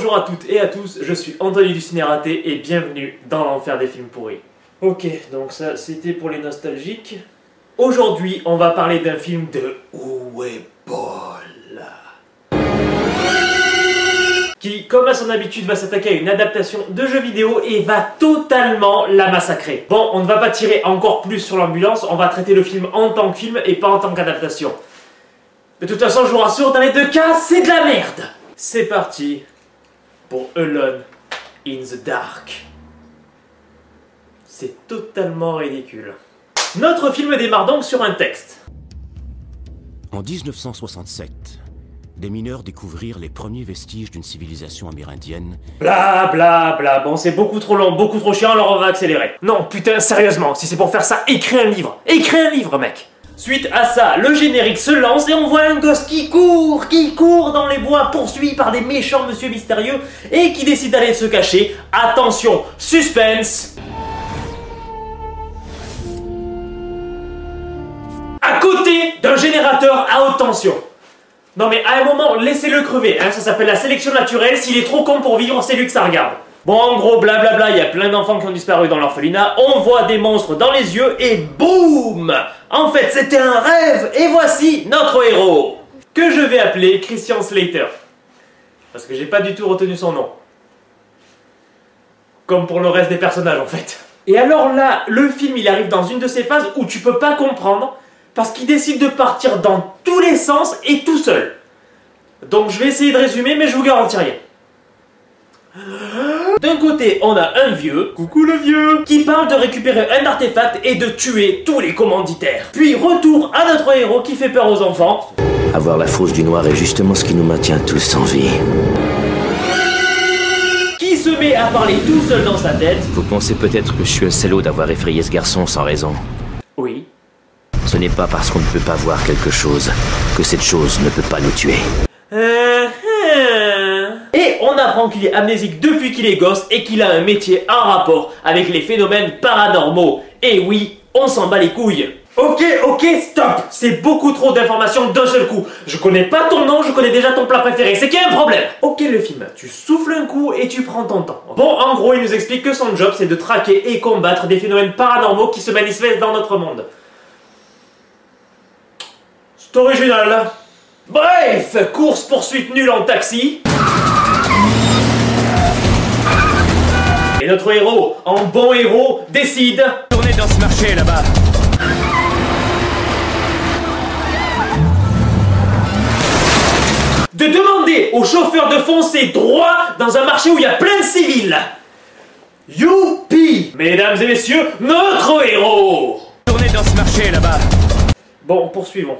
Bonjour à toutes et à tous, je suis Anthony du Ciné Raté et bienvenue dans l'enfer des films pourris. Ok, donc ça c'était pour les nostalgiques. Aujourd'hui, on va parler d'un film de Uwe Boll, qui, comme à son habitude, va s'attaquer à une adaptation de jeu vidéo et va totalement la massacrer. Bon, on ne va pas tirer encore plus sur l'ambulance, on va traiter le film en tant que film et pas en tant qu'adaptation. De toute façon, je vous rassure, dans les deux cas, c'est de la merde. C'est parti pour Alone in the Dark. C'est totalement ridicule. Notre film démarre donc sur un texte. En 1967, des mineurs découvrirent les premiers vestiges d'une civilisation amérindienne. Bla bla bla, bon c'est beaucoup trop long, beaucoup trop chiant, alors on va accélérer. Non putain, sérieusement, si c'est pour faire ça, écris un livre. Écris un livre, mec. Suite à ça, le générique se lance et on voit un gosse qui court dans les bois, poursuivi par des méchants monsieur mystérieux et qui décide d'aller se cacher. Attention, suspense. À côté d'un générateur à haute tension. Non mais à un moment, laissez-le crever, hein, ça s'appelle la sélection naturelle, s'il est trop con pour vivre, c'est lui que ça regarde. Bon, en gros, blablabla, il y a plein d'enfants qui ont disparu dans l'orphelinat, on voit des monstres dans les yeux et boum! En fait, c'était un rêve, et voici notre héros, que je vais appeler Christian Slater. Parce que j'ai pas du tout retenu son nom. Comme pour le reste des personnages, en fait. Et alors là, le film, il arrive dans une de ces phases où tu peux pas comprendre, parce qu'il décide de partir dans tous les sens et tout seul. Donc je vais essayer de résumer, mais je vous garantis rien. D'un côté, on a un vieux, coucou le vieux, qui parle de récupérer un artefact et de tuer tous les commanditaires. Puis retour à notre héros qui fait peur aux enfants. Avoir la fausse du noir est justement ce qui nous maintient tous en vie. Qui se met à parler tout seul dans sa tête. Vous pensez peut-être que je suis un salaud d'avoir effrayé ce garçon sans raison. Oui. Ce n'est pas parce qu'on ne peut pas voir quelque chose que cette chose ne peut pas nous tuer. Et on apprend qu'il est amnésique depuis qu'il est gosse et qu'il a un métier en rapport avec les phénomènes paranormaux. Et oui, on s'en bat les couilles. Ok, stop. C'est beaucoup trop d'informations d'un seul coup. Je connais pas ton nom, je connais déjà ton plat préféré. C'est qu'il y a un problème. Ok le film, tu souffles un coup et tu prends ton temps. Bon, en gros, il nous explique que son job, c'est de traquer et combattre des phénomènes paranormaux qui se manifestent dans notre monde. C'est original. Bref, course-poursuite nulle en taxi. Et notre héros, en bon héros, décide... Tournez dans ce marché là-bas. de demander au chauffeur de foncer droit dans un marché où il y a plein de civils. Youpi! Mesdames et messieurs, notre héros! Tournez dans ce marché là-bas. Bon, poursuivons.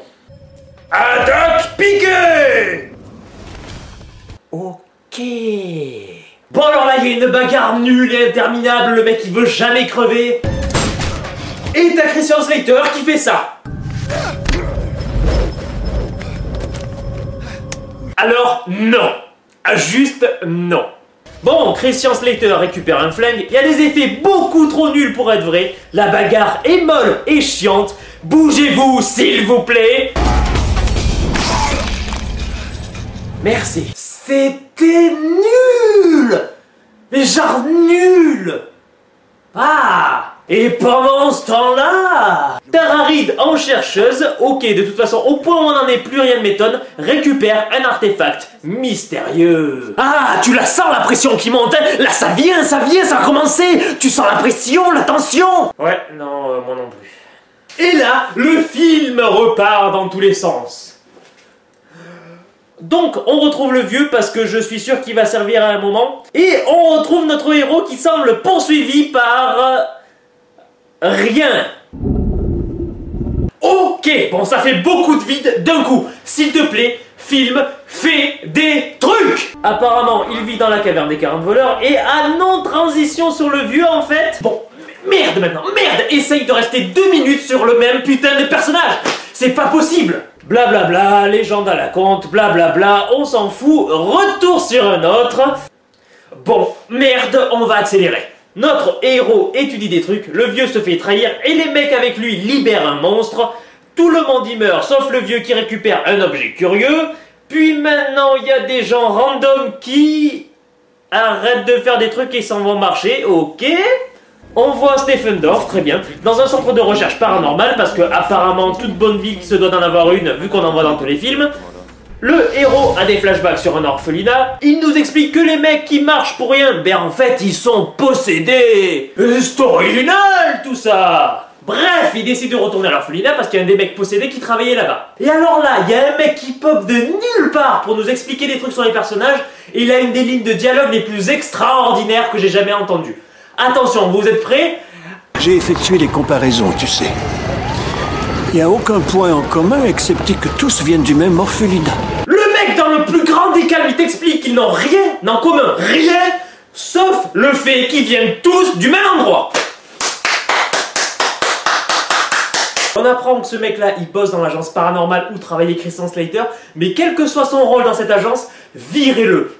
Attaque piquée! Ok. Bon alors là, il y a une bagarre nulle et interminable, le mec il veut jamais crever. Et t'as Christian Slater qui fait ça. Alors, non. Juste non. Bon, Christian Slater récupère un flingue, il y a des effets beaucoup trop nuls pour être vrai, la bagarre est molle et chiante, bougez-vous s'il vous plaît. Merci. C'était nul. Mais genre nul. Ah. Et pendant ce temps-là, Tara Reid, en chercheuse, ok, de toute façon, au point où on n'en est plus rien ne m'étonne, récupère un artefact mystérieux. Ah, tu la sens la pression qui monte, hein? Là ça vient, ça a commencé. Tu sens la pression, la tension. Ouais, non, moi non plus. Et là, le film repart dans tous les sens. Donc, on retrouve le vieux parce que je suis sûr qu'il va servir à un moment. Et on retrouve notre héros qui semble poursuivi par... rien. Ok, bon ça fait beaucoup de vide d'un coup. S'il te plaît, film, fais des trucs. Apparemment, il vit dans la caverne des 40 voleurs et à non-transition sur le vieux en fait. Bon, merde maintenant, merde. Essaye de rester 2 minutes sur le même putain de personnage. C'est pas possible. Blablabla, légende à la conte, blablabla, on s'en fout. Retour sur un autre. Bon, merde, on va accélérer. Notre héros étudie des trucs, le vieux se fait trahir et les mecs avec lui libèrent un monstre. Tout le monde y meurt sauf le vieux qui récupère un objet curieux. Puis maintenant il y a des gens random qui... arrête de faire des trucs qui s'en vont marcher, ok. On voit Stephen Dorff, très bien, dans un centre de recherche paranormale, parce que apparemment toute bonne vie se doit d'en avoir une, vu qu'on en voit dans tous les films. Le héros a des flashbacks sur un orphelinat. Il nous explique que les mecs qui marchent pour rien, ben en fait ils sont possédés. C'est original tout ça. Bref, il décide de retourner à l'orphelinat parce qu'il y a un des mecs possédés qui travaillait là-bas. Et alors là, il y a un mec qui pop de nulle part pour nous expliquer des trucs sur les personnages, et il a une des lignes de dialogue les plus extraordinaires que j'ai jamais entendues. Attention, vous êtes prêts? J'ai effectué les comparaisons, tu sais. Il n'y a aucun point en commun excepté que tous viennent du même orphelinat. Le mec dans le plus grand des calmes, il t'explique qu'ils n'ont rien en commun, rien, sauf le fait qu'ils viennent tous du même endroit. On apprend que ce mec-là, il bosse dans l'agence paranormale où travaillait Christian Slater, mais quel que soit son rôle dans cette agence, virez-le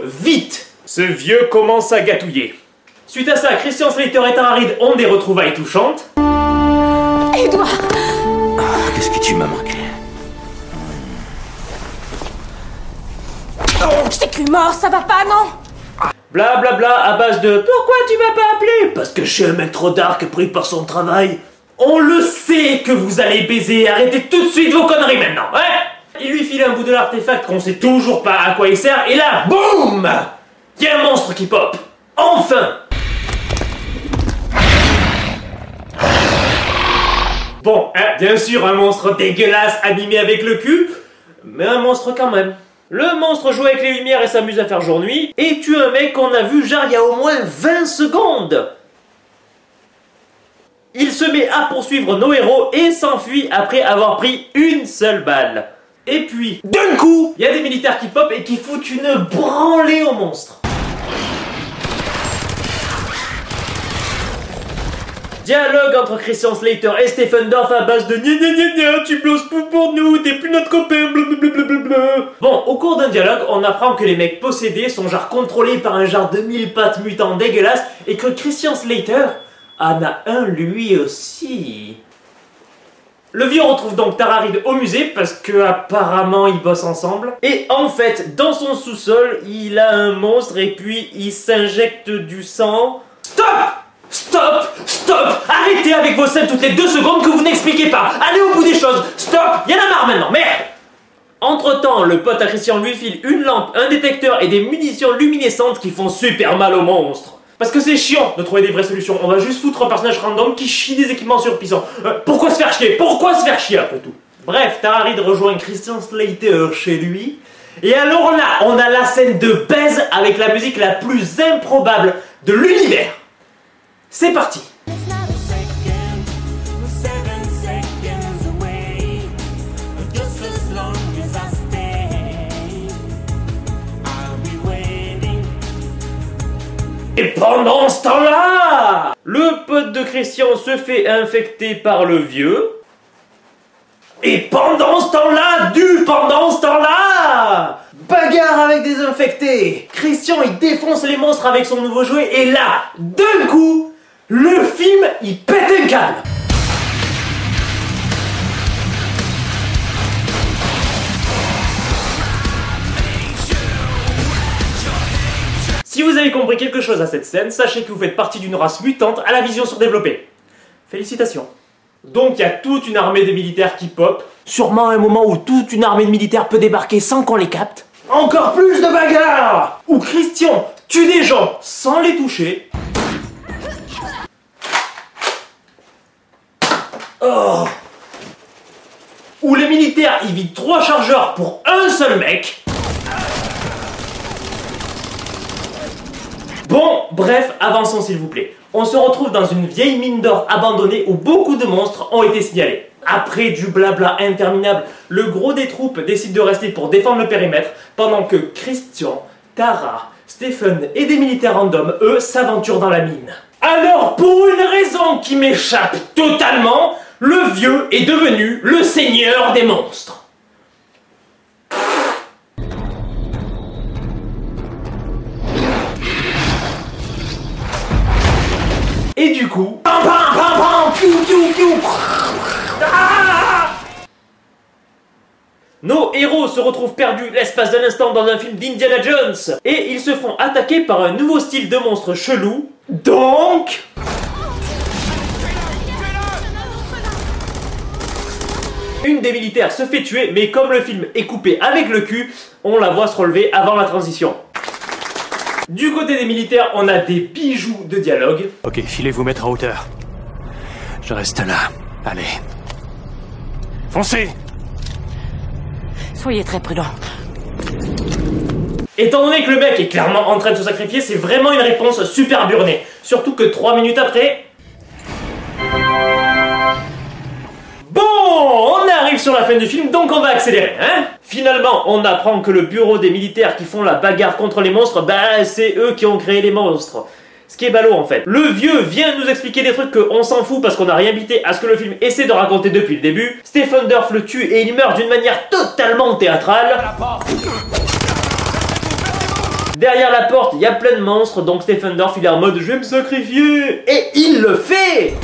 vite. Ce vieux commence à gâtouiller. Suite à ça, Christian Slater et Tara Reid ont des retrouvailles touchantes. Edouard! Qu'est-ce que tu m'as manqué? Je t'ai cru mort, ça va pas, non? Blablabla bla bla à base de « Pourquoi tu m'as pas appelé ?»« Parce que je suis un mec trop dark pris par son travail. » On le sait que vous allez baiser, arrêtez tout de suite vos conneries maintenant, ouais. Il lui file un bout de l'artefact qu'on sait toujours pas à quoi il sert, et là, boum, il y a un monstre qui pop. Enfin. Bon, hein, bien sûr, un monstre dégueulasse animé avec le cul, mais un monstre quand même. Le monstre joue avec les lumières et s'amuse à faire jour-nuit, et tue un mec qu'on a vu genre il y a au moins 20 secondes. Il se met à poursuivre nos héros et s'enfuit après avoir pris une seule balle. Et puis, d'un coup, il y a des militaires qui pop et qui foutent une branlée au monstre. Dialogue entre Christian Slater et Stephen Dorff à base de gna gna gna gna, tu bosses pour nous, t'es plus notre copain, blablabla. Bon, au cours d'un dialogue, on apprend que les mecs possédés sont genre contrôlés par un genre de 1000 pattes mutant dégueulasse et que Christian Slater en a un lui aussi. Le vieux retrouve donc Tara Reid au musée parce que apparemment ils bossent ensemble. Et en fait, dans son sous-sol, il a un monstre et puis il s'injecte du sang. Stop! Stop! Stop! Arrêtez avec vos scènes toutes les 2 secondes que vous n'expliquez pas! Allez au bout des choses! Stop! Y'en a marre maintenant, merde! Entre-temps, le pote à Christian lui file une lampe, un détecteur et des munitions luminescentes qui font super mal au monstre. Parce que c'est chiant de trouver des vraies solutions, on va juste foutre un personnage random qui chie des équipements surpuissants. Pourquoi se faire chier? Pourquoi se faire chier après tout? Bref, Tara Reid rejoint Christian Slater chez lui. Et alors là, on a la scène de baise avec la musique la plus improbable de l'univers. C'est parti. Et pendant ce temps-là, le pote de Christian se fait infecter par le vieux. Et pendant ce temps-là, bagarre avec des infectés. Christian, il défonce les monstres avec son nouveau jouet. Et là, d'un coup, le film, il pète un câble. Si vous avez compris quelque chose à cette scène, sachez que vous faites partie d'une race mutante à la vision surdéveloppée. Félicitations. Donc il y a toute une armée de militaires qui pop. Sûrement un moment où toute une armée de militaires peut débarquer sans qu'on les capte. Encore plus de bagarres! Où Christian tue des gens sans les toucher. Oh. Où les militaires ils vident 3 chargeurs pour un seul mec. Bon, bref, avançons s'il vous plaît. On se retrouve dans une vieille mine d'or abandonnée où beaucoup de monstres ont été signalés. Après du blabla interminable, le gros des troupes décide de rester pour défendre le périmètre, pendant que Christian, Tara, Stephen et des militaires random, eux, s'aventurent dans la mine. Alors, pour une raison qui m'échappe totalement, le vieux est devenu le seigneur des monstres. Et du coup, pam pam pam pam, piou piou piou. Ah, Nos héros se retrouvent perdus l'espace d'un instant dans un film d'Indiana Jones et ils se font attaquer par un nouveau style de monstre chelou. Donc... une des militaires se fait tuer, mais comme le film est coupé avec le cul, on la voit se relever avant la transition. Du côté des militaires, on a des bijoux de dialogue. Ok, filez vous mettre en hauteur. Je reste là. Allez. Foncez! Soyez très prudents. Étant donné que le mec est clairement en train de se sacrifier, c'est vraiment une réponse super burnée. Surtout que 3 minutes après... Bon, on arrive sur la fin du film, donc on va accélérer, hein? Finalement, on apprend que le bureau des militaires qui font la bagarre contre les monstres, bah c'est eux qui ont créé les monstres. Ce qui est ballot en fait. Le vieux vient nous expliquer des trucs qu'on s'en fout parce qu'on n'a rien bité à ce que le film essaie de raconter depuis le début. Stephen Dorff le tue et il meurt d'une manière totalement théâtrale. Derrière la porte, il y a plein de monstres, donc Stephen Dorff il est en mode je vais me sacrifier. Et il le fait.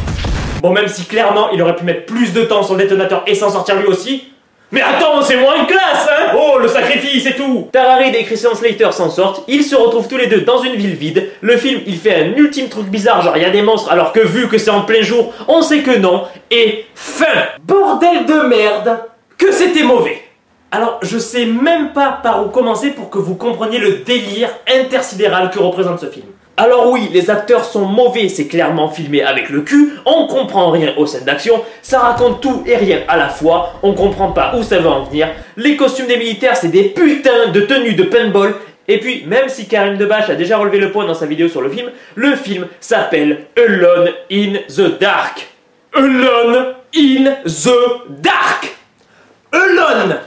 Bon, même si clairement il aurait pu mettre plus de temps sur le détonateur et s'en sortir lui aussi. Mais attends, c'est moins une classe, hein! Oh, le sacrifice et tout! Tara Reid et Christian Slater s'en sortent, ils se retrouvent tous les deux dans une ville vide. Le film, il fait un ultime truc bizarre, genre il y a des monstres, alors que vu que c'est en plein jour, on sait que non. Et fin! Bordel de merde! Que c'était mauvais! Alors, je sais même pas par où commencer pour que vous compreniez le délire intersidéral que représente ce film. Alors oui, les acteurs sont mauvais, c'est clairement filmé avec le cul, on comprend rien aux scènes d'action, ça raconte tout et rien à la fois, on comprend pas où ça va en venir, les costumes des militaires c'est des putains de tenues de paintball, et puis même si Karim Debache a déjà relevé le point dans sa vidéo sur le film s'appelle Alone in the Dark. Alone in the Dark. Alone.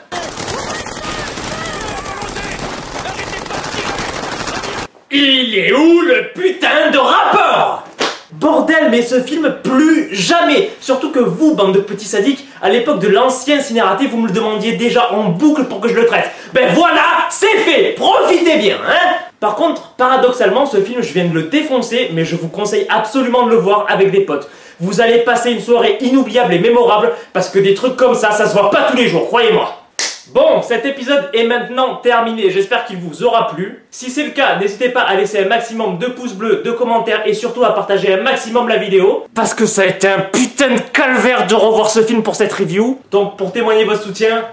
Il est où le putain de rapport? Bordel, mais ce film, plus jamais! Surtout que vous, bande de petits sadiques, à l'époque de l'ancien Ciné-Raté, vous me le demandiez déjà en boucle pour que je le traite. Ben voilà, c'est fait! Profitez bien, hein? Par contre, paradoxalement, ce film, je viens de le défoncer, mais je vous conseille absolument de le voir avec des potes. Vous allez passer une soirée inoubliable et mémorable, parce que des trucs comme ça se voit pas tous les jours, croyez-moi. Bon, cet épisode est maintenant terminé, j'espère qu'il vous aura plu. Si c'est le cas, n'hésitez pas à laisser un maximum de pouces bleus, de commentaires et surtout à partager un maximum la vidéo. Parce que ça a été un putain de calvaire de revoir ce film pour cette review. Donc pour témoigner votre soutien,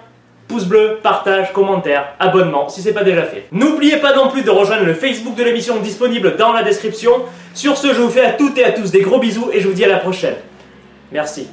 pouce bleu, partage, commentaire, abonnement si c'est pas déjà fait. N'oubliez pas non plus de rejoindre le Facebook de l'émission disponible dans la description. Sur ce, je vous fais à toutes et à tous des gros bisous et je vous dis à la prochaine. Merci.